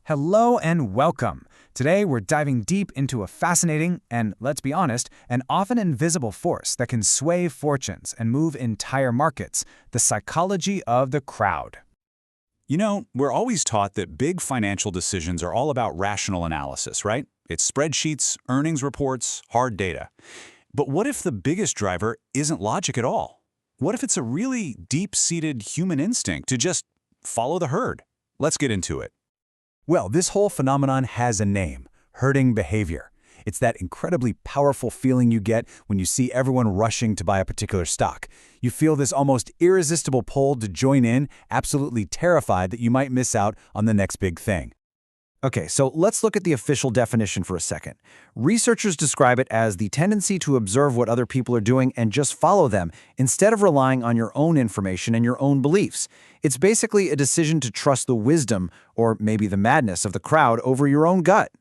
Hello and welcome. Today we're diving deep into a fascinating and, let's be honest, an often invisible force that can sway fortunes and move entire markets, the psychology of the crowd. You know, we're always taught that big financial decisions are all about rational analysis, right? It's spreadsheets, earnings reports, hard data. But what if the biggest driver isn't logic at all? What if it's a really deep-seated human instinct to just follow the herd? Let's get into it. Well, this whole phenomenon has a name: herding behavior. It's that incredibly powerful feeling you get when you see everyone rushing to buy a particular stock. You feel this almost irresistible pull to join in, absolutely terrified that you might miss out on the next big thing. Okay, so let's look at the official definition for a second. Researchers describe it as the tendency to observe what other people are doing and just follow them, instead of relying on your own information and your own beliefs. It's basically a decision to trust the wisdom, or maybe the madness, of the crowd over your own gut.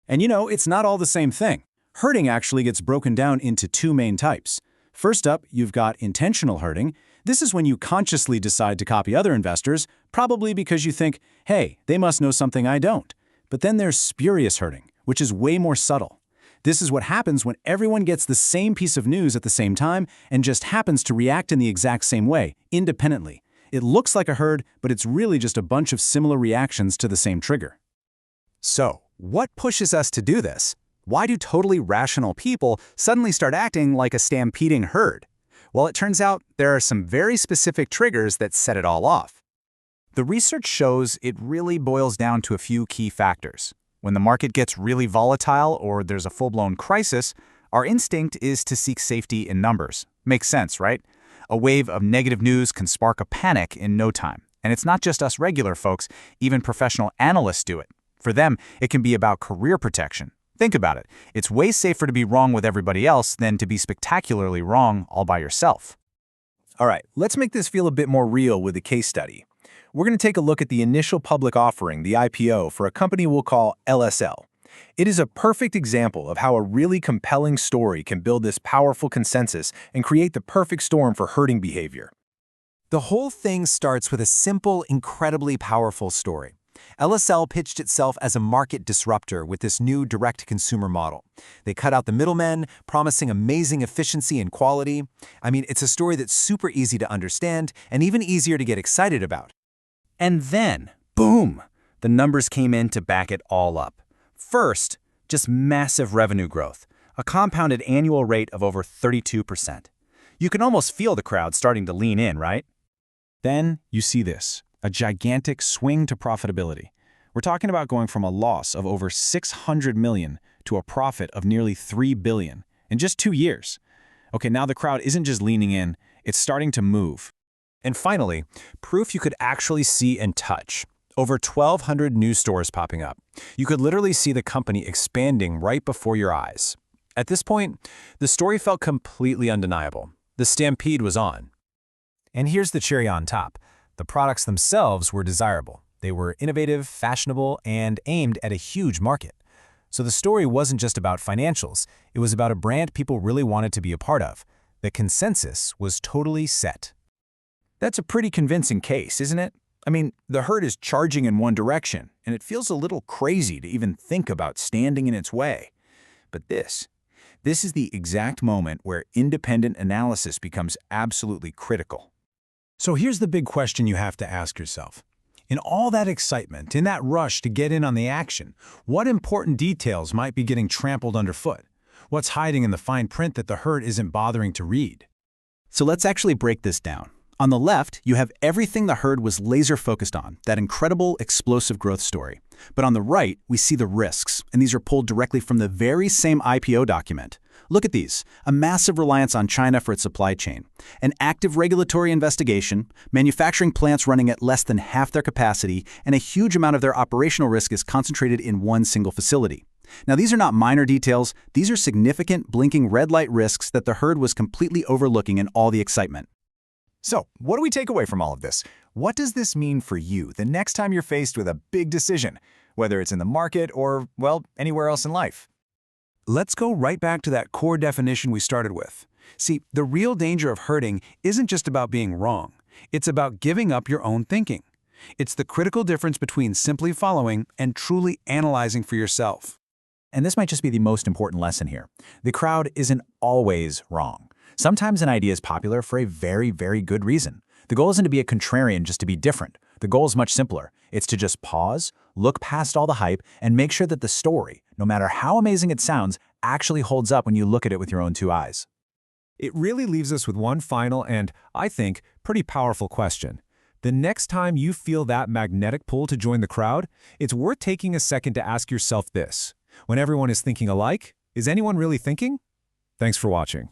And you know, it's not all the same thing. Herding actually gets broken down into two main types. First up, you've got intentional herding. This is when you consciously decide to copy other investors, probably because you think, hey, they must know something I don't. But then there's spurious herding, which is way more subtle. This is what happens when everyone gets the same piece of news at the same time and just happens to react in the exact same way, independently. It looks like a herd, but it's really just a bunch of similar reactions to the same trigger. So, what pushes us to do this? Why do totally rational people suddenly start acting like a stampeding herd? Well, it turns out there are some very specific triggers that set it all off. The research shows it really boils down to a few key factors. When the market gets really volatile or there's a full-blown crisis, our instinct is to seek safety in numbers. Makes sense, right? A wave of negative news can spark a panic in no time. And it's not just us regular folks, even professional analysts do it. For them, it can be about career protection. Think about it. It's way safer to be wrong with everybody else than to be spectacularly wrong all by yourself. All right, let's make this feel a bit more real with a case study. We're going to take a look at the initial public offering, the IPO, for a company we'll call LSL. It is a perfect example of how a really compelling story can build this powerful consensus and create the perfect storm for herding behavior. The whole thing starts with a simple, incredibly powerful story. LSL pitched itself as a market disruptor with this new direct-to-consumer model. They cut out the middlemen, promising amazing efficiency and quality. I mean, it's a story that's super easy to understand and even easier to get excited about. And then, boom, the numbers came in to back it all up. First, just massive revenue growth, a compounded annual rate of over 32%. You can almost feel the crowd starting to lean in, right? Then you see this, a gigantic swing to profitability. We're talking about going from a loss of over $600 million to a profit of nearly $3 billion in just 2 years. Okay, now the crowd isn't just leaning in, it's starting to move. And finally, proof you could actually see and touch. Over 1,200 new stores popping up. You could literally see the company expanding right before your eyes. At this point, the story felt completely undeniable. The stampede was on. And here's the cherry on top. The products themselves were desirable. They were innovative, fashionable, and aimed at a huge market. So the story wasn't just about financials. It was about a brand people really wanted to be a part of. The consensus was totally set. That's a pretty convincing case, isn't it? I mean, the herd is charging in one direction, and it feels a little crazy to even think about standing in its way. But this is the exact moment where independent analysis becomes absolutely critical. So here's the big question you have to ask yourself. In all that excitement, in that rush to get in on the action, what important details might be getting trampled underfoot? What's hiding in the fine print that the herd isn't bothering to read? So let's actually break this down. On the left, you have everything the herd was laser-focused on, that incredible, explosive growth story. But on the right, we see the risks, and these are pulled directly from the very same IPO document. Look at these: a massive reliance on China for its supply chain, an active regulatory investigation, manufacturing plants running at less than half their capacity, and a huge amount of their operational risk is concentrated in one single facility. Now, these are not minor details. These are significant, blinking red light risks that the herd was completely overlooking in all the excitement. So, what do we take away from all of this? What does this mean for you the next time you're faced with a big decision, whether it's in the market or, well, anywhere else in life? Let's go right back to that core definition we started with. See, the real danger of herding isn't just about being wrong. It's about giving up your own thinking. It's the critical difference between simply following and truly analyzing for yourself. And this might just be the most important lesson here. The crowd isn't always wrong. Sometimes an idea is popular for a very, very good reason. The goal isn't to be a contrarian just to be different. The goal is much simpler. It's to just pause, look past all the hype, and make sure that the story, no matter how amazing it sounds, actually holds up when you look at it with your own two eyes. It really leaves us with one final and, I think, pretty powerful question. The next time you feel that magnetic pull to join the crowd, it's worth taking a second to ask yourself this. When everyone is thinking alike, is anyone really thinking? Thanks for watching.